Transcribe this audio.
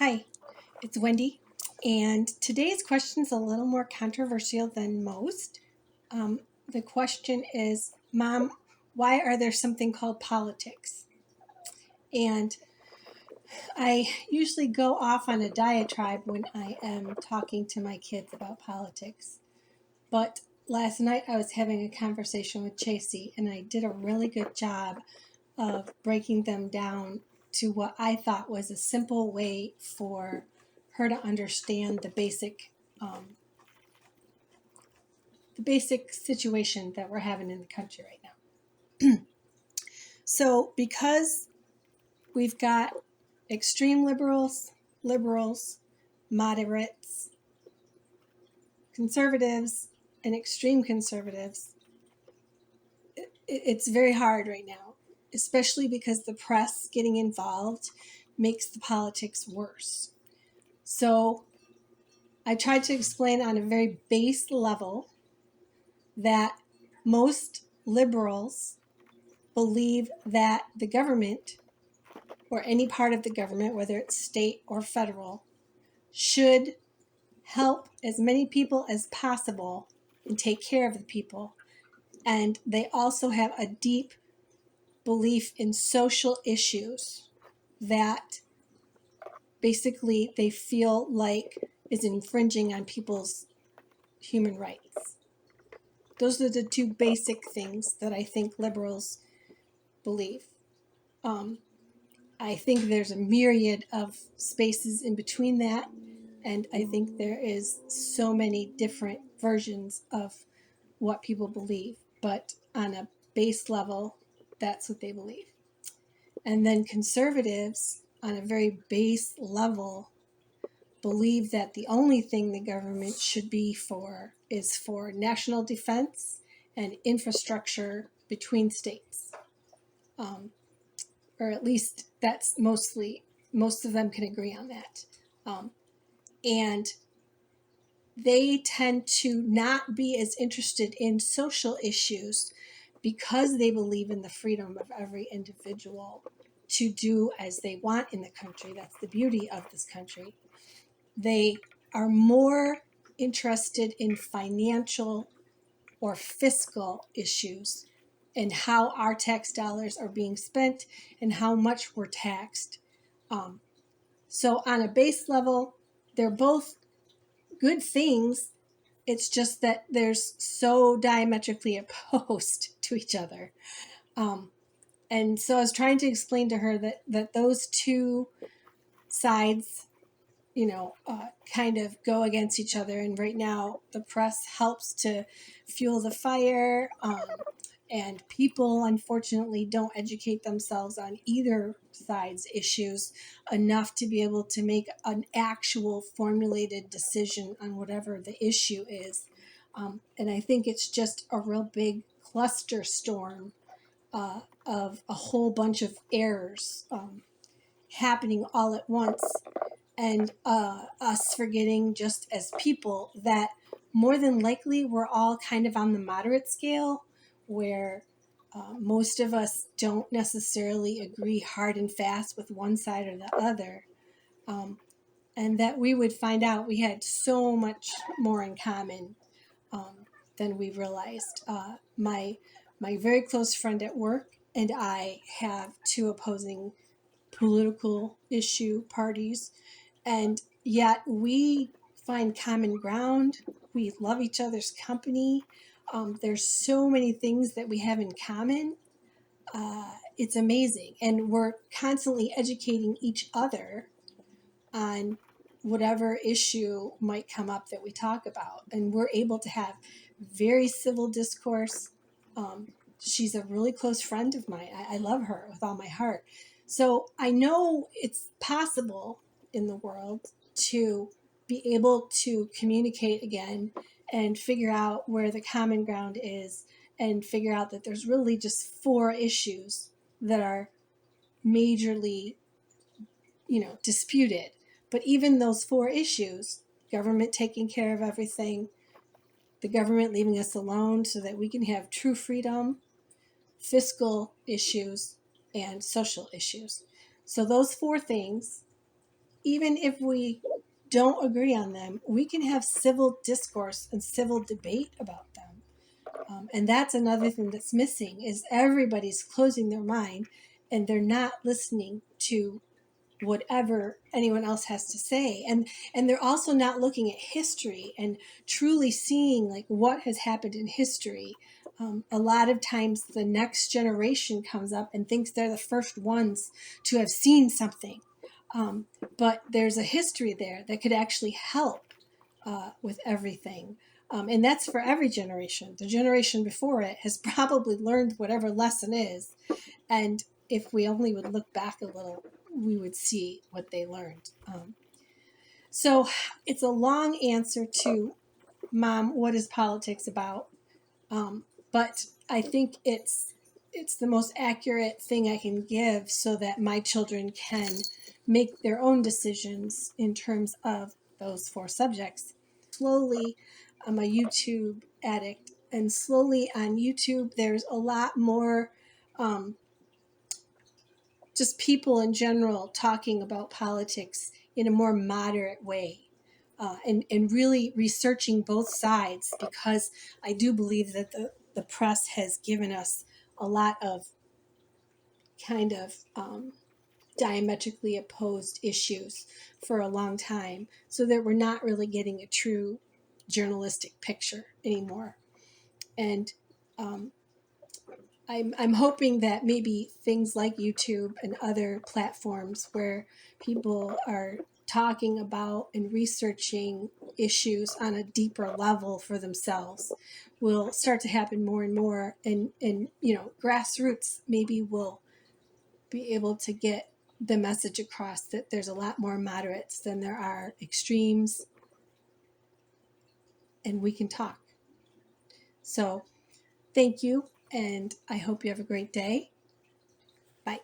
Hi, it's Wendy, and today's question is a little more controversial than most. The question is, Mom, why are there something called politics? And I usually go off on a diatribe when I am talking to my kids about politics. But last night I was having a conversation with Chasey, and I did a really good job of breaking them down to what I thought was a simple way for her to understand the basic situation that we're having in the country right now. So because we've got extreme liberals, moderates, conservatives, and extreme conservatives, it's very hard right now, especially because the press getting involved makes the politics worse. So I tried to explain on a very base level that most liberals believe that the government, or any part of the government, whether it's state or federal, should help as many people as possible and take care of the people. And they also have a deep belief in social issues that basically they feel like is infringing on people's human rights. Those are the two basic things that I think liberals believe. I think there's a myriad of spaces in between that, and I think there is so many different versions of what people believe, but on a base level, that's what they believe. And then conservatives, on a very base level, believe that the only thing the government should be for is for national defense and infrastructure between states. Or at least that's most of them can agree on that. And they tend to not be as interested in social issues because they believe in the freedom of every individual to do as they want in the country. That's the beauty of this country. They are more interested in financial or fiscal issues and how our tax dollars are being spent and how much we're taxed. So on a base level, they're both good things. It's just that they're so diametrically opposed to each other. And so I was trying to explain to her that those two sides, kind of go against each other. And right now, the press helps to fuel the fire. And people, unfortunately, don't educate themselves on either side's issues enough to be able to make an actual formulated decision on whatever the issue is. And I think it's just a real big cluster storm of a whole bunch of errors happening all at once, and us forgetting just as people that more than likely we're all kind of on the moderate scale, where most of us don't necessarily agree hard and fast with one side or the other, and that we would find out we had so much more in common than we realized. My very close friend at work and I have two opposing political issue parties, and yet we find common ground. We love each other's company. There's so many things that we have in common. It's amazing. And we're constantly educating each other on whatever issue might come up that we talk about. And we're able to have very civil discourse. She's a really close friend of mine. I love her with all my heart. So I know it's possible in the world to be able to communicate again and figure out where the common ground is, and figure out that there's really just four issues that are majorly, disputed. But even those four issues, government taking care of everything, the government leaving us alone so that we can have true freedom, fiscal issues, and social issues. So those four things even if we don't agree on them, we can have civil discourse and civil debate about them. And that's another thing that's missing is everybody's closing their mind and they're not listening to whatever anyone else has to say, and they're also not looking at history and truly seeing like what has happened in history. A lot of times the next generation comes up and thinks they're the first ones to have seen something, um, but there's a history there that could actually help with everything. And that's for every generation. The generation before it has probably learned whatever lesson is, and if we only would look back a little, we would see what they learned. So it's a long answer to, Mom, what is politics about? But I think it's the most accurate thing I can give so that my children can make their own decisions in terms of those four subjects. Slowly, I'm a YouTube addict, and slowly on YouTube, there's a lot more um, just people in general talking about politics in a more moderate way. And really researching both sides, because I do believe that the press has given us a lot of kind of diametrically opposed issues for a long time, so that we're not really getting a true journalistic picture anymore. And um, I'm hoping that maybe things like YouTube and other platforms where people are talking about and researching issues on a deeper level for themselves will start to happen more and more, and grassroots maybe will be able to get the message across that there's a lot more moderates than there are extremes, and we can talk. So thank you, and I hope you have a great day. Bye.